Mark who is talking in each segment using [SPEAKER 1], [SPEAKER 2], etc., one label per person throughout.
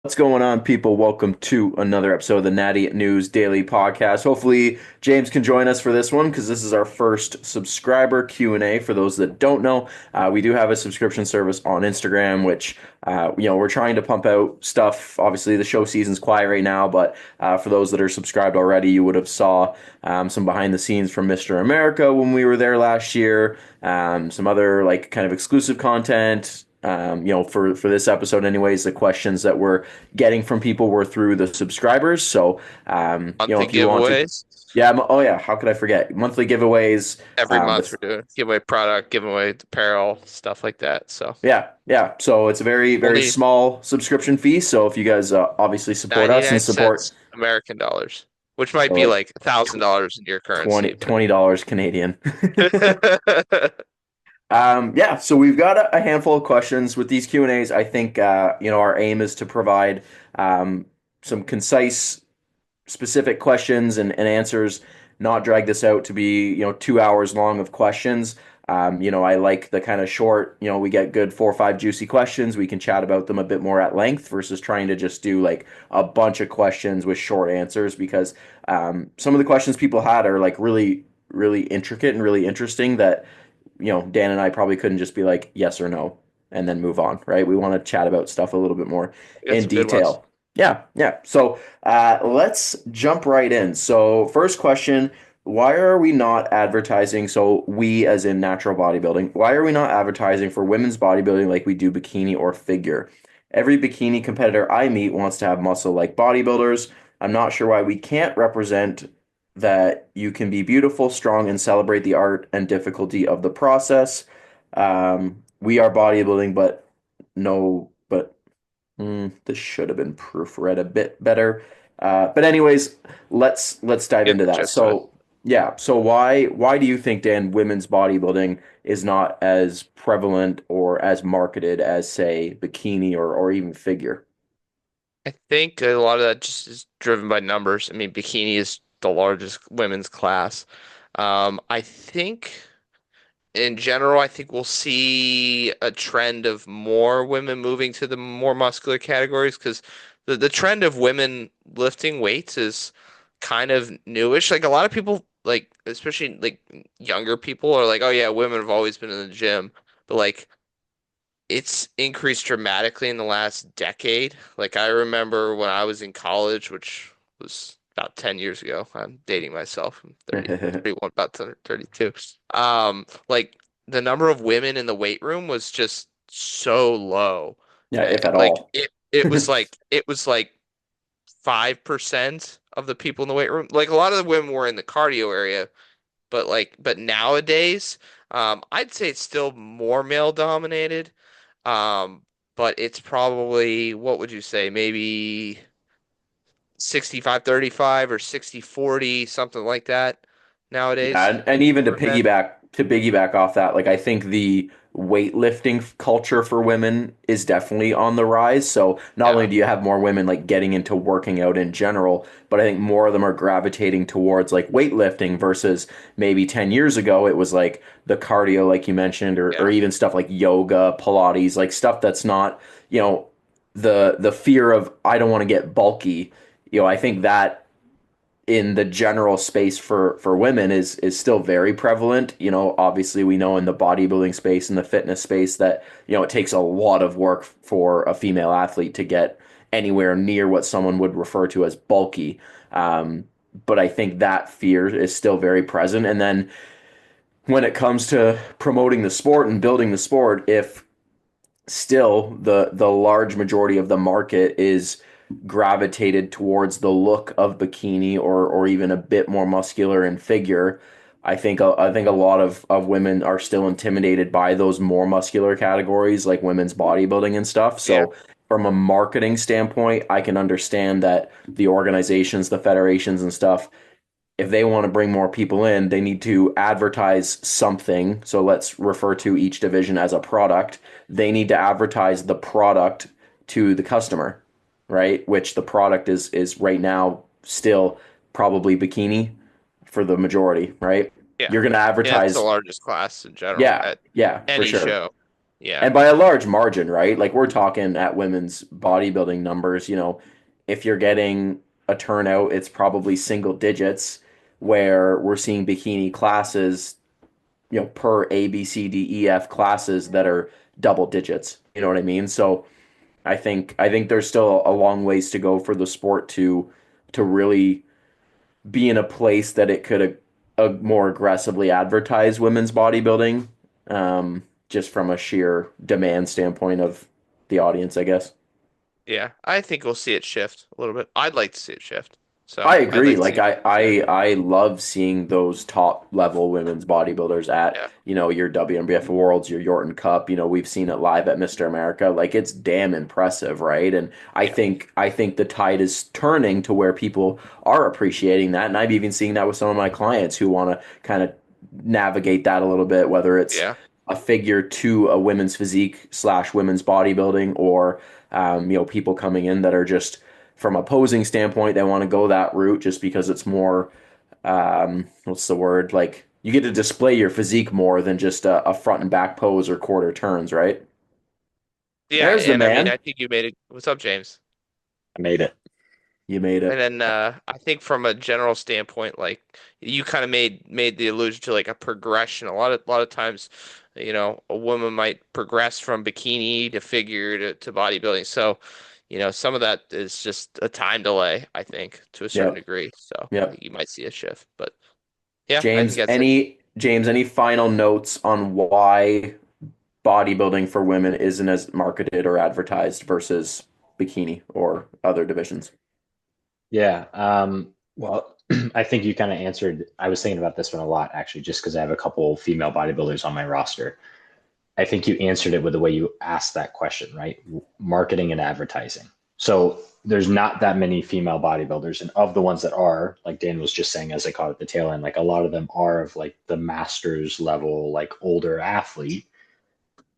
[SPEAKER 1] What's going on, people? Welcome to another episode of the Natty News Daily podcast. Hopefully, James can join us for this one because this is our first subscriber Q&A. For those that don't know, we do have a subscription service on Instagram, which we're trying to pump out stuff. Obviously, the show season's quiet right now, but for those that are subscribed already, you would have saw some behind the scenes from Mr. America when we were there last year. Some other like kind of exclusive content. For this episode, anyways, the questions that we're getting from people were through the subscribers. So,
[SPEAKER 2] Monthly
[SPEAKER 1] if you want to,
[SPEAKER 2] giveaways.
[SPEAKER 1] yeah, oh yeah, how could I forget? Monthly giveaways.
[SPEAKER 2] Every month
[SPEAKER 1] With
[SPEAKER 2] we're doing giveaway product, giveaway apparel, stuff like that. So
[SPEAKER 1] yeah. So it's a very, very
[SPEAKER 2] only
[SPEAKER 1] small subscription fee. So if you guys obviously support us and
[SPEAKER 2] 99
[SPEAKER 1] support,
[SPEAKER 2] cents American dollars, which might
[SPEAKER 1] so
[SPEAKER 2] be
[SPEAKER 1] like
[SPEAKER 2] like $1,000 in your currency, but
[SPEAKER 1] $20 Canadian. Yeah, so we've got a handful of questions with these Q&As. I think our aim is to provide some concise specific questions and answers, not drag this out to be, 2 hours long of questions. I like the kind of short, we get good 4 or 5 juicy questions. We can chat about them a bit more at length versus trying to just do like a bunch of questions with short answers because some of the questions people had are like really, really intricate and really interesting that, Dan and I probably couldn't just be like yes or no and then move on, right? We want to chat about stuff a little bit more
[SPEAKER 2] we got
[SPEAKER 1] in
[SPEAKER 2] some good ones.
[SPEAKER 1] detail. Yeah. So let's jump right in. So, first question, why are we not advertising? So, we, as in natural bodybuilding, why are we not advertising for women's bodybuilding like we do bikini or figure? Every bikini competitor I meet wants to have muscle like bodybuilders. I'm not sure why we can't represent that you can be beautiful, strong, and celebrate the art and difficulty of the process. We are bodybuilding, but no, but this should have been proofread a bit better. But anyways, let's dive
[SPEAKER 2] Get
[SPEAKER 1] into
[SPEAKER 2] the
[SPEAKER 1] that.
[SPEAKER 2] gist of it.
[SPEAKER 1] So yeah, so why do you think, Dan, women's bodybuilding is not as prevalent or as marketed as say bikini or even figure?
[SPEAKER 2] I think a lot of that just is driven by numbers. I mean, bikini is the largest women's class. I think in general, I think we'll see a trend of more women moving to the more muscular categories because the trend of women lifting weights is kind of newish. Like a lot of people, like especially like younger people, are like, "Oh yeah, women have always been in the gym," but like it's increased dramatically in the last decade. Like I remember when I was in college, which was about 10 years ago. I'm dating myself. I'm 30, 31, about to 32. Like the number of women in the weight room was just so low.
[SPEAKER 1] Yeah, if at
[SPEAKER 2] Like
[SPEAKER 1] all.
[SPEAKER 2] it was like 5% of the people in the weight room. Like a lot of the women were in the cardio area, but nowadays, I'd say it's still more male dominated. Um, but it's probably, what would you say, maybe 65-35 or 60-40, something like that
[SPEAKER 1] Yeah,
[SPEAKER 2] nowadays
[SPEAKER 1] and even
[SPEAKER 2] for men.
[SPEAKER 1] to piggyback off that, like I think the weightlifting culture for women is definitely on the rise. So not only
[SPEAKER 2] Yeah.
[SPEAKER 1] do you have more women like getting into working out in general, but I think more of them are gravitating towards like weightlifting versus maybe 10 years ago it was like the cardio like you mentioned or
[SPEAKER 2] Yeah.
[SPEAKER 1] even stuff like yoga, Pilates, like stuff that's not, the fear of I don't want to get bulky. I think that in the general space for women is still very prevalent. Obviously we know in the bodybuilding space and the fitness space that, it takes a lot of work for a female athlete to get anywhere near what someone would refer to as bulky. Um, but I think that fear is still very present. And then when it comes to promoting the sport and building the sport, if still the large majority of the market is gravitated towards the look of bikini or even a bit more muscular in figure. I think a lot of women are still intimidated by those more muscular categories like women's bodybuilding and stuff.
[SPEAKER 2] Yeah.
[SPEAKER 1] So from a marketing standpoint, I can understand that the organizations, the federations and stuff, if they want to bring more people in, they need to advertise something. So let's refer to each division as a product. They need to advertise the product to the customer, right? Which the product is right now still probably bikini for the majority, right?
[SPEAKER 2] Yeah.
[SPEAKER 1] You're going to
[SPEAKER 2] Yeah, it's the
[SPEAKER 1] advertise,
[SPEAKER 2] largest class in general
[SPEAKER 1] yeah,
[SPEAKER 2] at
[SPEAKER 1] yeah, for
[SPEAKER 2] any
[SPEAKER 1] sure.
[SPEAKER 2] show. Yeah.
[SPEAKER 1] And by a large margin, right? Like we're talking at women's bodybuilding numbers, if you're getting a turnout, it's probably single digits where we're seeing bikini classes, per A, B, C, D, E, F classes that are double digits. You know what I mean? So I think there's still a long ways to go for the sport to really be in a place that it could more aggressively advertise women's bodybuilding, just from a sheer demand standpoint of the audience, I guess.
[SPEAKER 2] Yeah. I think we'll see it shift a little bit. I'd like to see it shift.
[SPEAKER 1] I
[SPEAKER 2] So I'd
[SPEAKER 1] agree.
[SPEAKER 2] like to
[SPEAKER 1] Like
[SPEAKER 2] see.
[SPEAKER 1] I,
[SPEAKER 2] Yeah.
[SPEAKER 1] I, I love seeing those top level women's bodybuilders at,
[SPEAKER 2] Yeah.
[SPEAKER 1] your WNBF Worlds, your Yorton Cup. We've seen it live at Mr. America. Like it's damn impressive, right? And I
[SPEAKER 2] Yeah.
[SPEAKER 1] think I think the tide is turning to where people are appreciating that. And I'm even seeing that with some of my clients who want to kind of navigate that a little bit, whether it's
[SPEAKER 2] Yeah.
[SPEAKER 1] a figure to a women's physique slash women's bodybuilding, or people coming in that are just from a posing standpoint, they want to go that route just because it's more, what's the word? Like you get to display your physique more than just a front and back pose or quarter turns, right?
[SPEAKER 2] Yeah.
[SPEAKER 1] There's the
[SPEAKER 2] And I mean,
[SPEAKER 1] man.
[SPEAKER 2] I think you made it. What's up, James?
[SPEAKER 3] I made it.
[SPEAKER 1] You made
[SPEAKER 2] And
[SPEAKER 1] it.
[SPEAKER 2] then I think from a general standpoint, like you kind of made the allusion to like a progression. A lot of times, a woman might progress from bikini to figure to bodybuilding. So, some of that is just a time delay, I think, to a certain
[SPEAKER 1] Yep.
[SPEAKER 2] degree. So I think
[SPEAKER 1] Yep.
[SPEAKER 2] you might see a shift. But yeah, I think
[SPEAKER 1] James,
[SPEAKER 2] that's it.
[SPEAKER 1] any final notes on why bodybuilding for women isn't as marketed or advertised versus bikini or other divisions?
[SPEAKER 3] Yeah. Well, I think you kind of answered. I was thinking about this one a lot, actually, just because I have a couple female bodybuilders on my roster. I think you answered it with the way you asked that question, right? Marketing and advertising. So there's not that many female bodybuilders, and of the ones that are, like Dan was just saying, as I caught at the tail end, like a lot of them are of like the masters level, like older athlete.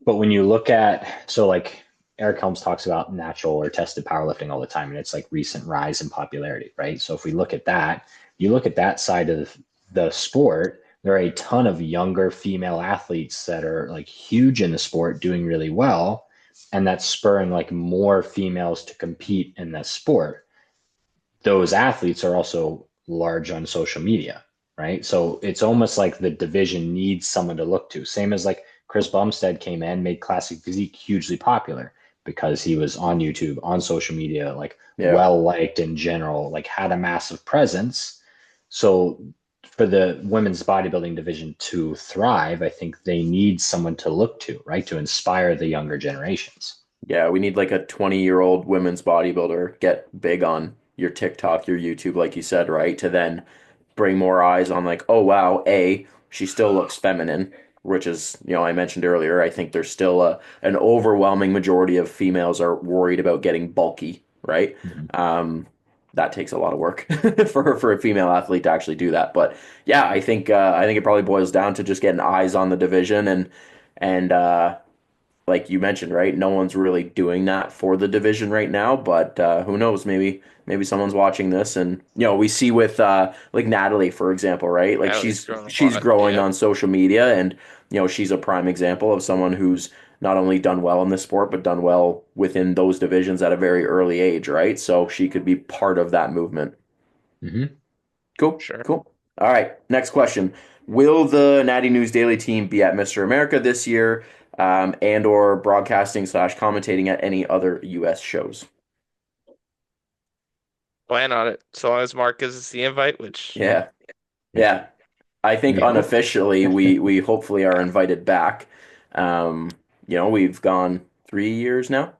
[SPEAKER 3] But when you look at, so like Eric Helms talks about natural or tested powerlifting all the time, and it's like recent rise in popularity, right? So if we look at that, you look at that side of the sport, there are a ton of younger female athletes that are like huge in the sport, doing really well, and that's spurring like more females to compete in that sport. Those athletes are also large on social media, right? So it's almost like the division needs someone to look to. Same as like Chris Bumstead came in, made classic physique hugely popular because he was on YouTube, on social media, like
[SPEAKER 1] Yeah.
[SPEAKER 3] well liked in general, like had a massive presence. So for the women's bodybuilding division to thrive, I think they need someone to look to, right? To inspire the younger generations.
[SPEAKER 1] Yeah, we need like a 20-year-old women's bodybuilder get big on your TikTok, your YouTube, like you said, right? To then bring more eyes on like, oh wow, she still looks feminine, which is, I mentioned earlier, I think there's still an overwhelming majority of females are worried about getting bulky, right?
[SPEAKER 3] Mhm.
[SPEAKER 1] Um, that takes a lot of work for a female athlete to actually do that. But yeah, I think it probably boils down to just getting eyes on the division and like you mentioned, right? No one's really doing that for the division right now, but who knows? Maybe someone's watching this, and we see with like Natalie, for example, right? Like
[SPEAKER 2] Natalie's
[SPEAKER 1] she's
[SPEAKER 2] growing a
[SPEAKER 1] she's
[SPEAKER 2] lot.
[SPEAKER 1] growing
[SPEAKER 2] Yeah.
[SPEAKER 1] on social media, and she's a prime example of someone who's not only done well in the sport, but done well within those divisions at a very early age, right? So she could be part of that movement.
[SPEAKER 3] Mhm.
[SPEAKER 1] Cool,
[SPEAKER 2] Sure.
[SPEAKER 1] cool. All right, next question. Will the Natty News Daily team be at Mr. America this year, and or broadcasting slash commentating at any other U.S. shows?
[SPEAKER 2] Plan on it. So long as Mark gives us the invite, which
[SPEAKER 1] Yeah,
[SPEAKER 3] Yeah.
[SPEAKER 1] yeah. I think
[SPEAKER 3] We hope.
[SPEAKER 1] unofficially we hopefully are invited back. Um, we've gone 3 years now.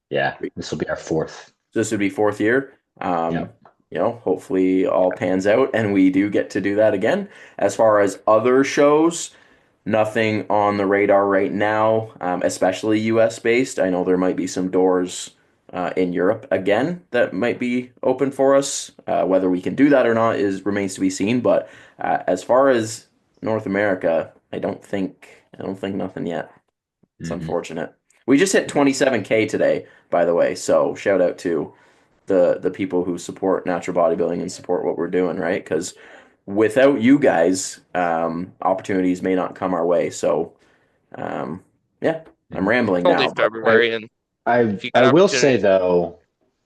[SPEAKER 3] Yeah. This will be our fourth.
[SPEAKER 1] This would be fourth year.
[SPEAKER 3] Yep.
[SPEAKER 1] Hopefully all pans out and we do get to do that again. As far as other shows, nothing on the radar right now, especially US based. I know there might be some doors in Europe again that might be open for us. Whether we can do that or not is remains to be seen. But as far as North America, I don't think nothing yet. It's
[SPEAKER 3] Hmm.
[SPEAKER 1] unfortunate. We just hit 27K today, by the way. So shout out to the people who support natural bodybuilding and support what we're doing, right? Because without you guys, opportunities may not come our way. So, um, yeah. I'm rambling
[SPEAKER 2] only
[SPEAKER 1] now, but
[SPEAKER 3] I
[SPEAKER 2] February, and
[SPEAKER 3] I
[SPEAKER 2] if you got
[SPEAKER 3] I will say
[SPEAKER 2] opportunity,
[SPEAKER 3] though,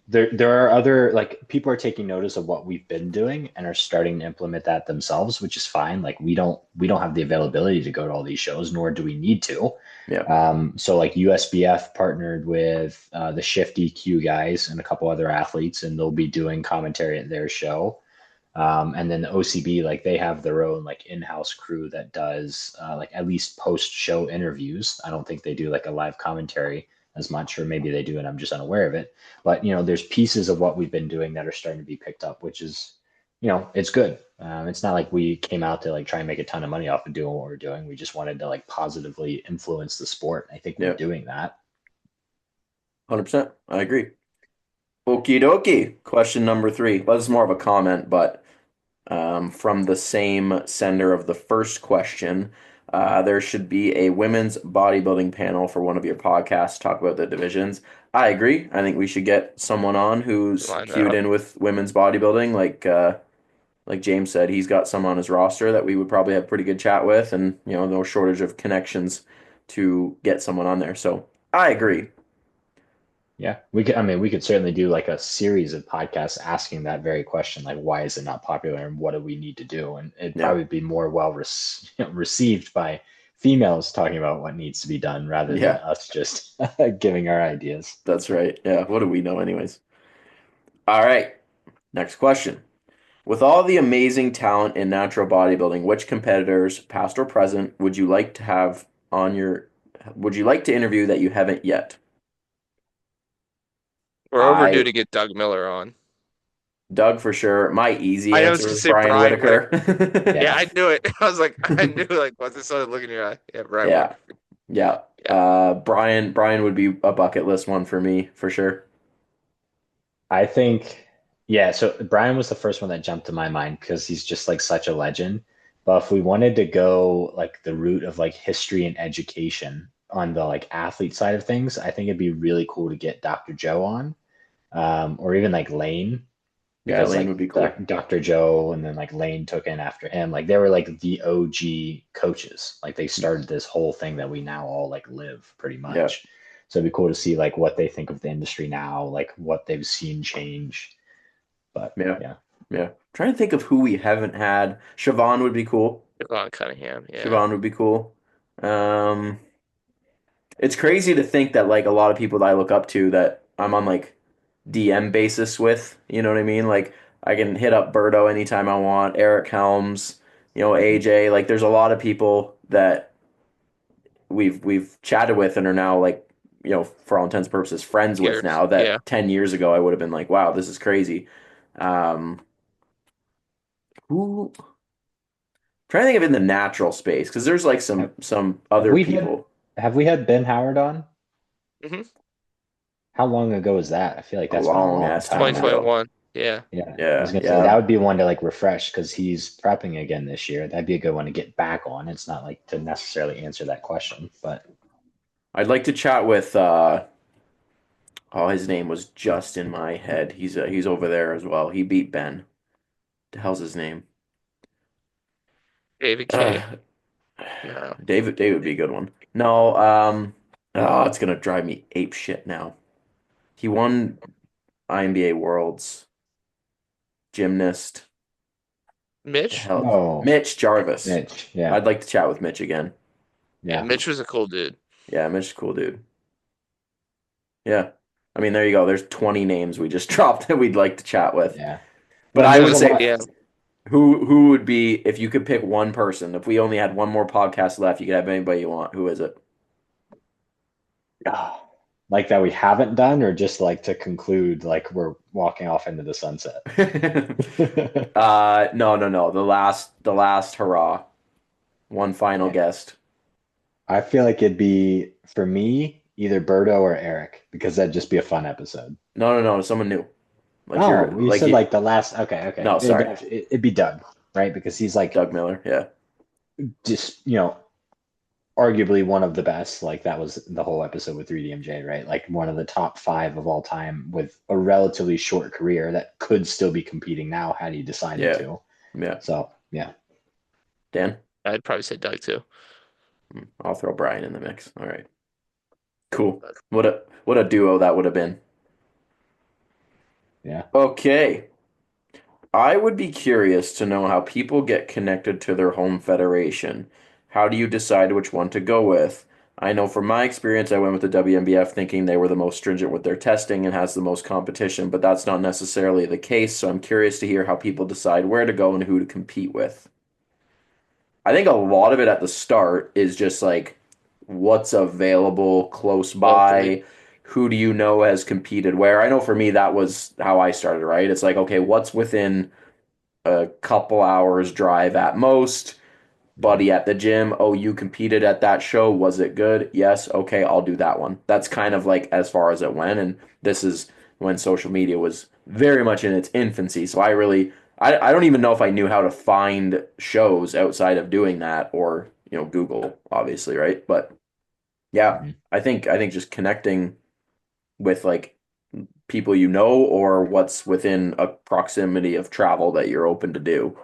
[SPEAKER 3] there are other like people are taking notice of what we've been doing and are starting to implement that themselves, which is fine. Like we don't have the availability to go to all these shows, nor do we need to.
[SPEAKER 1] yeah,
[SPEAKER 3] So like USBF partnered with the Shift EQ guys and a couple other athletes, and they'll be doing commentary at their show. And then the OCB, like they have their own like in-house crew that does like at least post-show interviews. I don't think they do like a live commentary as much, or maybe they do and I'm just unaware of it. But there's pieces of what we've been doing that are starting to be picked up, which is, it's good. It's not like we came out to like try and make a ton of money off of doing what we're doing. We just wanted to like positively influence the sport. I think we're
[SPEAKER 1] yeah,
[SPEAKER 3] doing that.
[SPEAKER 1] 100%. I agree. Okie dokie. Question number three. Well, this is more of a comment, but from the same sender of the first question, there should be a women's bodybuilding panel for one of your podcasts to talk about the divisions. I agree. I think we should get someone on who's
[SPEAKER 2] line that
[SPEAKER 1] cued
[SPEAKER 2] up.
[SPEAKER 1] in with women's bodybuilding. Like James said, he's got some on his roster that we would probably have pretty good chat with, and no shortage of connections to get someone on there. So I agree.
[SPEAKER 3] Yeah, we could. I mean, we could certainly do like a series of podcasts asking that very question, like why is it not popular and what do we need to do? And it'd
[SPEAKER 1] Yeah,
[SPEAKER 3] probably be more received by females talking about what needs to be done rather than
[SPEAKER 1] yeah,
[SPEAKER 3] us just giving our ideas.
[SPEAKER 1] that's right. Yeah, what do we know, anyways? All right, next question. With all the amazing talent in natural bodybuilding, which competitors, past or present, would you like to interview that you haven't yet?
[SPEAKER 2] We're overdue
[SPEAKER 1] I,
[SPEAKER 2] to get Doug Miller on.
[SPEAKER 1] Doug for sure. My easy
[SPEAKER 2] I was
[SPEAKER 1] answer
[SPEAKER 2] gonna
[SPEAKER 1] is
[SPEAKER 2] say
[SPEAKER 1] Brian
[SPEAKER 2] Brian
[SPEAKER 1] Whitaker.
[SPEAKER 2] Whitaker. Yeah,
[SPEAKER 3] Yeah,
[SPEAKER 2] I knew it. I was like, I knew like once I started looking at your eye. Yeah, Brian
[SPEAKER 1] Yeah,
[SPEAKER 2] Whitaker.
[SPEAKER 1] yeah.
[SPEAKER 2] Yeah,
[SPEAKER 1] Brian would be a bucket list one for me for sure.
[SPEAKER 3] I think. Yeah, so Brian was the first one that jumped to my mind because he's just like such a legend. But if we wanted to go like the route of like history and education on the like athlete side of things, I think it'd be really cool to get Dr. Joe on, or even like Lane,
[SPEAKER 1] Yeah,
[SPEAKER 3] because
[SPEAKER 1] Lane
[SPEAKER 3] like
[SPEAKER 1] would be cool.
[SPEAKER 3] Dr. Joe and then like Lane took in after him. Like they were like the OG coaches. Like they started this whole thing that we now all like live pretty
[SPEAKER 1] Yeah,
[SPEAKER 3] much. So it'd be cool to see like what they think of the industry now, like what they've seen change. But
[SPEAKER 1] yeah,
[SPEAKER 3] yeah,
[SPEAKER 1] yeah. Trying to think of who we haven't had. Siobhan would be cool.
[SPEAKER 2] Devon Cunningham. Yeah,
[SPEAKER 1] Siobhan would be cool. Um, it's crazy to think that like a lot of people that I look up to that I'm on like DM basis with, you know what I mean? Like I can hit up Berto anytime I want, Eric Helms,
[SPEAKER 3] mhm.
[SPEAKER 1] AJ. Like there's a lot of people that we've chatted with and are now like, for all intents and purposes, friends with
[SPEAKER 2] Gears.
[SPEAKER 1] now
[SPEAKER 2] Yeah,
[SPEAKER 1] that 10 years ago I would have been like, wow, this is crazy. Um, who trying to think of in the natural space because there's like
[SPEAKER 3] have,
[SPEAKER 1] some
[SPEAKER 3] have
[SPEAKER 1] other
[SPEAKER 3] we had
[SPEAKER 1] people
[SPEAKER 3] Ben Howard on?
[SPEAKER 2] hmm
[SPEAKER 3] How long ago was that? I feel like
[SPEAKER 1] a
[SPEAKER 3] that's been a
[SPEAKER 1] long
[SPEAKER 3] long
[SPEAKER 1] ass time
[SPEAKER 3] time now.
[SPEAKER 2] 2021. Yeah,
[SPEAKER 3] Yeah, I was
[SPEAKER 1] Yeah,
[SPEAKER 3] gonna say that
[SPEAKER 1] yeah.
[SPEAKER 3] would be one to like refresh because he's prepping again this year. That'd be a good one to get back on. It's not like to necessarily answer that question, but
[SPEAKER 1] I'd like to chat with oh, his name was just in my head. He's over there as well. He beat Ben. The hell's his name?
[SPEAKER 2] David K.
[SPEAKER 1] Uh,
[SPEAKER 2] No,
[SPEAKER 1] David would be a good one. No, oh, it's gonna drive me ape shit now. He won INBA Worlds gymnast. The
[SPEAKER 2] Mitch.
[SPEAKER 1] hell,
[SPEAKER 3] oh,
[SPEAKER 1] Mitch Jarvis.
[SPEAKER 3] Mitch, yeah,
[SPEAKER 1] I'd like to chat with Mitch again.
[SPEAKER 2] Yeah,
[SPEAKER 3] yeah.
[SPEAKER 2] Mitch was a cool dude.
[SPEAKER 1] Yeah, Mitch is a cool dude. Yeah. I mean, there you go. There's 20 names we just dropped that we'd like to chat with.
[SPEAKER 3] Yeah.
[SPEAKER 1] But
[SPEAKER 3] No,
[SPEAKER 1] I
[SPEAKER 3] there's
[SPEAKER 1] would
[SPEAKER 3] a
[SPEAKER 1] say
[SPEAKER 2] Yeah,
[SPEAKER 3] lot.
[SPEAKER 1] who would be if you could pick one person, if we only had one more podcast left, you could have anybody you want. Who is it?
[SPEAKER 3] Ah, like that we haven't done, or just like to conclude, like we're walking off into the sunset.
[SPEAKER 1] No, no, no. The last hurrah. One final
[SPEAKER 3] Man,
[SPEAKER 1] guest.
[SPEAKER 3] I feel like it'd be for me either Berto or Eric because that'd just be a fun episode.
[SPEAKER 1] No, no, no. Someone new. Like you're
[SPEAKER 3] Oh, you
[SPEAKER 1] like
[SPEAKER 3] said
[SPEAKER 1] you.
[SPEAKER 3] like the last. Okay, okay.
[SPEAKER 1] No, sorry.
[SPEAKER 3] It'd be Doug, right? Because he's like
[SPEAKER 1] Doug Miller. Yeah.
[SPEAKER 3] just arguably one of the best. Like that was the whole episode with 3DMJ, right? Like one of the top five of all time with a relatively short career that could still be competing now had he decided
[SPEAKER 1] Yeah.
[SPEAKER 3] to.
[SPEAKER 1] Yeah.
[SPEAKER 3] So yeah,
[SPEAKER 1] Dan.
[SPEAKER 2] I'd probably say Doug too.
[SPEAKER 1] I'll throw Brian in the mix. All right. Cool. What a duo that would have been.
[SPEAKER 3] Yeah.
[SPEAKER 1] Okay. I would be curious to know how people get connected to their home federation. How do you decide which one to go with? I know from my experience, I went with the WNBF thinking they were the most stringent with their testing and has the most competition, but that's not necessarily the case. So I'm curious to hear how people decide where to go and who to compete with. I think a lot of it at the start is just like what's available close
[SPEAKER 2] Locally.
[SPEAKER 1] by. Who do you know has competed where? I know for me, that was how I started, right? It's like, okay, what's within a couple hours drive at most.
[SPEAKER 3] Mhm.
[SPEAKER 1] Buddy at the gym, oh, you competed at that show. Was it good? Yes. Okay, I'll do that one. That's kind of like as far as it went. And this is when social media was very much in its infancy. So I don't even know if I knew how to find shows outside of doing that or, Google, obviously, right? But yeah,
[SPEAKER 3] Mhm.
[SPEAKER 1] I think just connecting with like people you know or what's within a proximity of travel that you're open to do.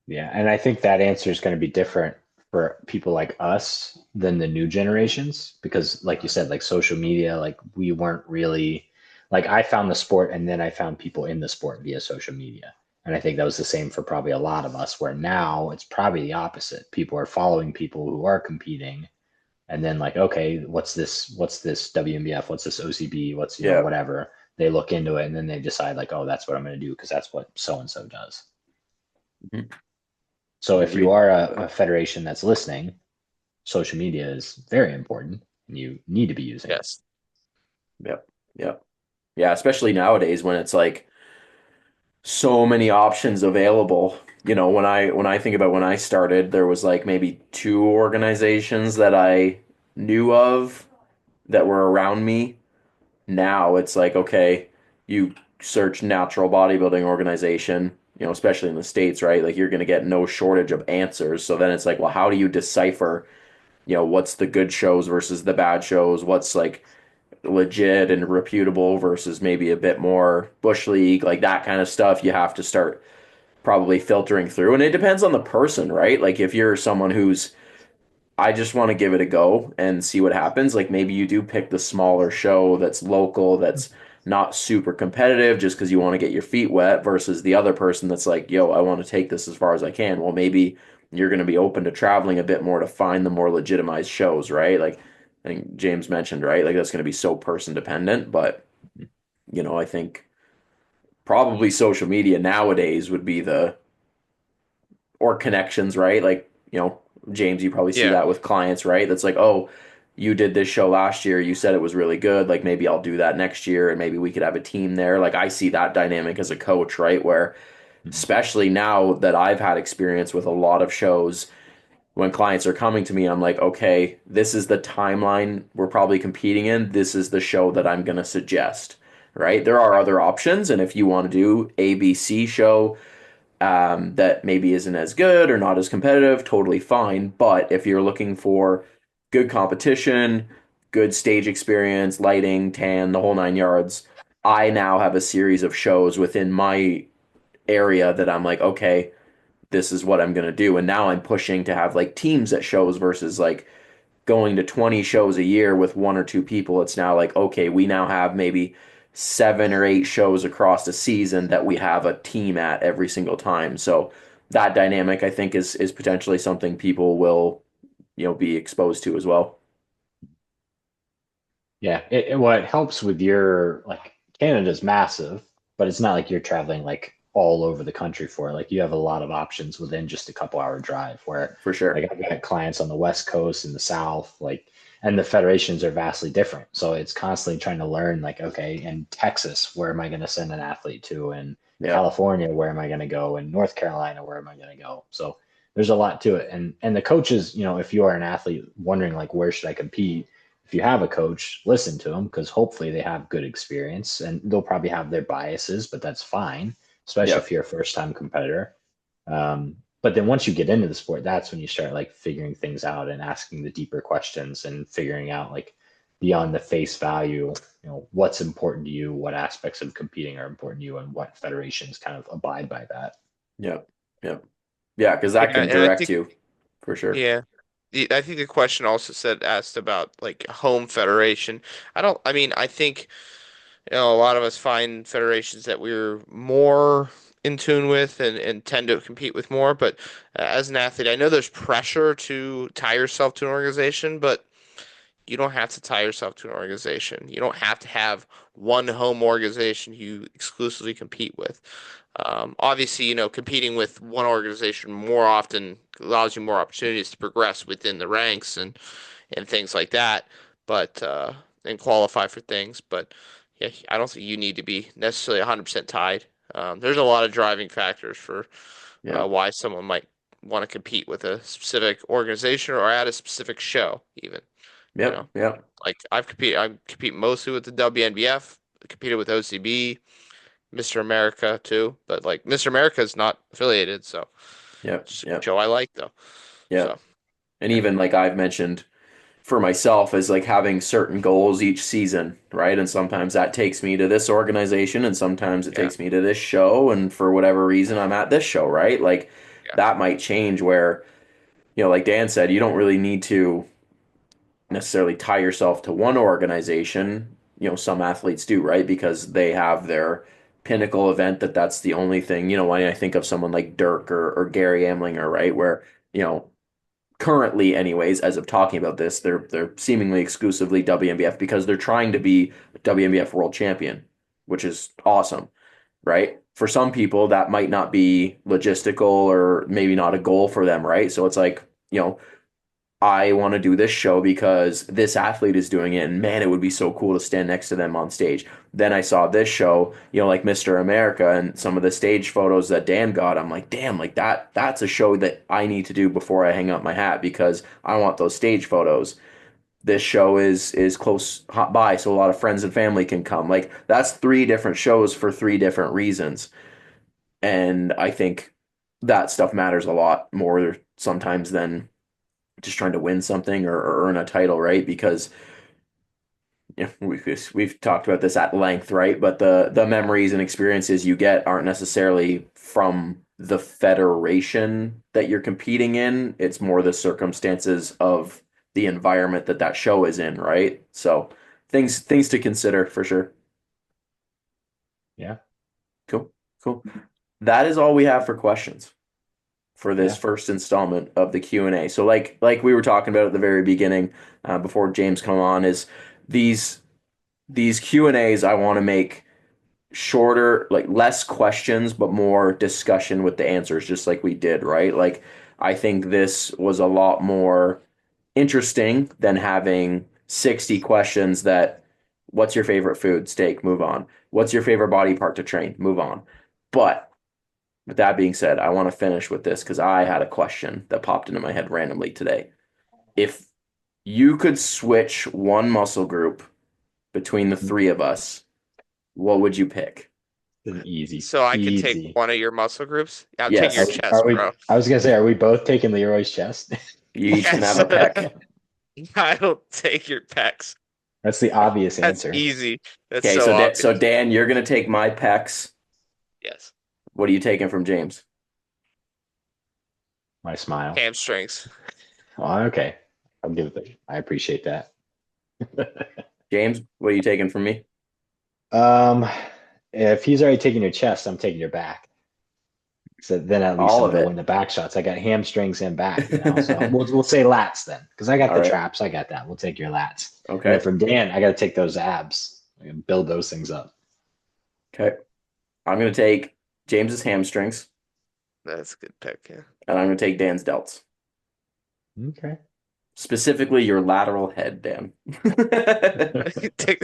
[SPEAKER 3] Yeah, and I think that answer is going to be different for people like us than the new generations because, like you said, like social media, like we weren't really like I found the sport and then I found people in the sport via social media. And I think that was the same for probably a lot of us, where now it's probably the opposite. People are following people who are competing and then like, okay, what's this WMBF, what's this OCB, what's
[SPEAKER 1] Yeah.
[SPEAKER 3] whatever. They look into it and then they decide like, oh, that's what I'm going to do because that's what so and so does.
[SPEAKER 1] Mhm.
[SPEAKER 3] So if you
[SPEAKER 1] Agreed.
[SPEAKER 3] are a federation that's listening, social media is very important and you need to be using it.
[SPEAKER 2] Yes.
[SPEAKER 1] Yep. Yep. Yeah, especially nowadays when it's like so many options available. When I think about when I started, there was like maybe two organizations that I knew of that were around me. Now it's like, okay, you search natural bodybuilding organization, especially in the States, right? Like you're going to get no shortage of answers. So then it's like, well, how do you decipher, what's the good shows versus the bad shows? What's like legit and reputable versus maybe a bit more bush league, like that kind of stuff you have to start probably filtering through. And it depends on the person, right? Like if you're someone who's I just want to give it a go and see what happens, like maybe you do pick the smaller show that's local, that's not super competitive just because you want to get your feet wet versus the other person that's like, yo, I want to take this as far as I can. Well, maybe you're going to be open to traveling a bit more to find the more legitimized shows, right? Like I think James mentioned, right? Like that's going to be so person dependent, but I think probably social media nowadays would be the or connections, right? Like, James, you probably see
[SPEAKER 2] Yeah.
[SPEAKER 1] that with clients, right? That's like, oh, you did this show last year. You said it was really good. Like maybe I'll do that next year and maybe we could have a team there. Like I see that dynamic as a coach, right? Where
[SPEAKER 3] Mhm.
[SPEAKER 1] especially now that I've had experience with a lot of shows, when clients are coming to me, I'm like, okay, this is the timeline we're probably competing in. This is the show that I'm going to suggest, right? There are other options. And if you want to do ABC show, that maybe isn't as good or not as competitive, totally fine. But if you're looking for good competition, good stage experience, lighting, tan, the whole nine yards, I now have a series of shows within my area that I'm like, okay, this is what I'm going to do. And now I'm pushing to have like teams at shows versus like going to 20 shows a year with one or two people. It's now like, okay, we now have maybe 7 or 8 shows across the season that we have a team at every single time. So that dynamic I think is potentially something people will, be exposed to as well.
[SPEAKER 3] Yeah, what helps with your like Canada's massive, but it's not like you're traveling like all over the country for it. Like you have a lot of options within just a couple hour drive where
[SPEAKER 1] For sure.
[SPEAKER 3] like I've got clients on the West Coast and the South, like and the federations are vastly different. So it's constantly trying to learn like, okay, in Texas, where am I going to send an athlete to? And
[SPEAKER 1] Yeah.
[SPEAKER 3] California, where am I going to go? And North Carolina, where am I going to go? So there's a lot to it. And the coaches, if you are an athlete wondering like where should I compete? If you have a coach, listen to them because hopefully they have good experience and they'll probably have their biases, but that's fine, especially
[SPEAKER 1] Yeah.
[SPEAKER 3] if you're a first time competitor. But then once you get into the sport, that's when you start like figuring things out and asking the deeper questions and figuring out like beyond the face value, what's important to you, what aspects of competing are important to you, and what federations kind of abide by that.
[SPEAKER 1] Yeah. Yeah. Yeah, because that
[SPEAKER 2] Yeah,
[SPEAKER 1] can
[SPEAKER 2] and I
[SPEAKER 1] direct
[SPEAKER 2] think
[SPEAKER 1] you for sure.
[SPEAKER 2] yeah. I think the question also asked about like home federation. I mean, I think a lot of us find federations that we're more in tune with and tend to compete with more. But as an athlete, I know there's pressure to tie yourself to an organization, but you don't have to tie yourself to an organization. You don't have to have one home organization you exclusively compete with. Obviously, competing with one organization more often allows you more opportunities to progress within the ranks and things like that, but and qualify for things. But yeah, I don't think you need to be necessarily 100% tied. There's a lot of driving factors for
[SPEAKER 1] Yeah.
[SPEAKER 2] why someone might want to compete with a specific organization or at a specific show, even. You
[SPEAKER 1] Yep.
[SPEAKER 2] know,
[SPEAKER 1] Yep.
[SPEAKER 2] like I compete mostly with the WNBF, competed with OCB, Mr. America too, but like Mr. America is not affiliated, so
[SPEAKER 1] Yep.
[SPEAKER 2] it's a
[SPEAKER 1] Yep.
[SPEAKER 2] show I like though. So
[SPEAKER 1] Yep. And
[SPEAKER 2] yeah,
[SPEAKER 1] even like I've mentioned for myself is like having certain goals each season, right? And sometimes that takes me to this organization and sometimes it
[SPEAKER 2] yeah,
[SPEAKER 1] takes me to this show and for whatever reason I'm at this show, right? Like
[SPEAKER 2] yeah,
[SPEAKER 1] that might change where, like Dan said, you don't really need to necessarily tie yourself to one organization. Some athletes do, right? Because they have their pinnacle event that's the only thing, when I think of someone like Dirk or Gary Amlinger, right? Where, you know, currently anyways, as of talking about this, they're seemingly exclusively WNBF because they're trying to be WNBF world champion, which is awesome, right? For some people that might not be logistical or maybe not a goal for them, right? So it's like, I want to do this show because this athlete is doing it, and man, it would be so cool to stand next to them on stage. Then I saw this show, like Mr. America and some of the stage photos that Dan got. I'm like, damn, like that's a show that I need to do before I hang up my hat because I want those stage photos. This show is close hot by, so a lot of friends and family can come. Like that's three different shows for three different reasons. And I think that stuff matters a lot more sometimes than just trying to win something or earn a title, right? Because we've talked about this at length, right? But the memories and experiences you get aren't necessarily from the federation that you're competing in. It's more the circumstances of the environment that show is in, right? So things to consider for sure.
[SPEAKER 3] Yeah.
[SPEAKER 1] Cool, cool. That is all we have for questions for this
[SPEAKER 3] Yeah.
[SPEAKER 1] first installment of the Q&A. So like we were talking about at the very beginning, before James come on, is these these Q&As I want to make shorter, like less questions, but more discussion with the answers, just like we did, right? Like I think this was a lot more interesting than having 60 questions that what's your favorite food? Steak, move on. What's your favorite body part to train? Move on. But with that being said, I want to finish with this because I had a question that popped into my head randomly today. If you could switch one muscle group between the three of us, what would you pick?
[SPEAKER 3] An easy,
[SPEAKER 2] so I could take
[SPEAKER 3] easy.
[SPEAKER 2] one of your muscle groups. Yeah, I'm taking your
[SPEAKER 3] Are,
[SPEAKER 1] Yes,
[SPEAKER 2] chest,
[SPEAKER 3] are we?
[SPEAKER 2] bro.
[SPEAKER 3] I was gonna say, are we both taking Leroy's chest?
[SPEAKER 1] you each can have
[SPEAKER 2] Yes,
[SPEAKER 1] a pick.
[SPEAKER 2] I don't take your pecs.
[SPEAKER 3] That's the obvious
[SPEAKER 2] That's
[SPEAKER 3] answer.
[SPEAKER 2] easy. That's
[SPEAKER 1] Okay,
[SPEAKER 2] so
[SPEAKER 1] so
[SPEAKER 2] obvious.
[SPEAKER 1] Dan, you're gonna take my pecs.
[SPEAKER 2] Yes,
[SPEAKER 1] What are you taking from James?
[SPEAKER 3] My smile.
[SPEAKER 2] hamstrings.
[SPEAKER 3] Oh, okay. I'll give it. I appreciate that.
[SPEAKER 1] James, what are you taking from me?
[SPEAKER 3] Um, if he's already taking your chest, I'm taking your back. So then at least
[SPEAKER 1] All
[SPEAKER 3] I'm
[SPEAKER 1] of
[SPEAKER 3] gonna win
[SPEAKER 1] it.
[SPEAKER 3] the back shots. I got hamstrings and back. So we'll say lats then, because I got
[SPEAKER 1] All
[SPEAKER 3] the
[SPEAKER 1] right.
[SPEAKER 3] traps. I got that. We'll take your lats. And then
[SPEAKER 1] Okay.
[SPEAKER 3] from Dan, I got to take those abs and build those things up.
[SPEAKER 1] Okay. I'm gonna take James's hamstrings,
[SPEAKER 2] That's a good pick. Yeah.
[SPEAKER 1] and I'm gonna take Dan's delts.
[SPEAKER 3] Okay.
[SPEAKER 1] Specifically your lateral head, Dan.
[SPEAKER 2] You take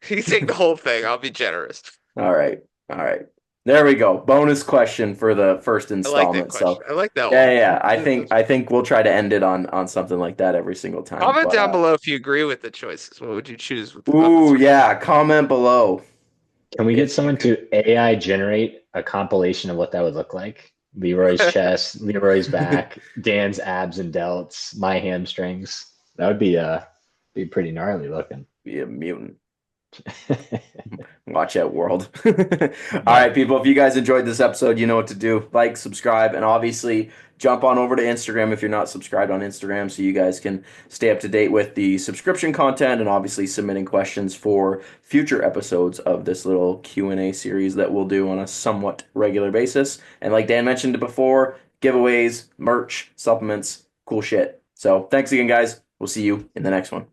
[SPEAKER 2] you take the whole thing. I'll be generous.
[SPEAKER 1] All right. All right. There we go. Bonus question for the first
[SPEAKER 2] I like that
[SPEAKER 1] installment.
[SPEAKER 2] question.
[SPEAKER 1] So
[SPEAKER 2] I like that
[SPEAKER 1] yeah,
[SPEAKER 2] one.
[SPEAKER 1] yeah, yeah. I think we'll try to end it on something like that every single time.
[SPEAKER 2] Comment
[SPEAKER 1] But
[SPEAKER 2] down below if you agree with the choices. What would you choose of the
[SPEAKER 1] ooh,
[SPEAKER 2] three?
[SPEAKER 1] yeah, comment below
[SPEAKER 3] Can we get
[SPEAKER 1] if you
[SPEAKER 3] someone
[SPEAKER 1] could.
[SPEAKER 3] to AI generate a compilation of what that would look like? Leroy's chest, Leroy's back, Dan's abs and delts, my hamstrings. That would be pretty gnarly looking.
[SPEAKER 1] Be a mutant. Watch out, world. All
[SPEAKER 3] Yeah.
[SPEAKER 1] right, people, if you guys enjoyed this episode, you know what to do. Like, subscribe, and obviously jump on over to Instagram if you're not subscribed on Instagram so you guys can stay up to date with the subscription content and obviously submitting questions for future episodes of this little Q&A series that we'll do on a somewhat regular basis. And like Dan mentioned before, giveaways, merch, supplements, cool shit. So thanks again, guys. We'll see you in the next one.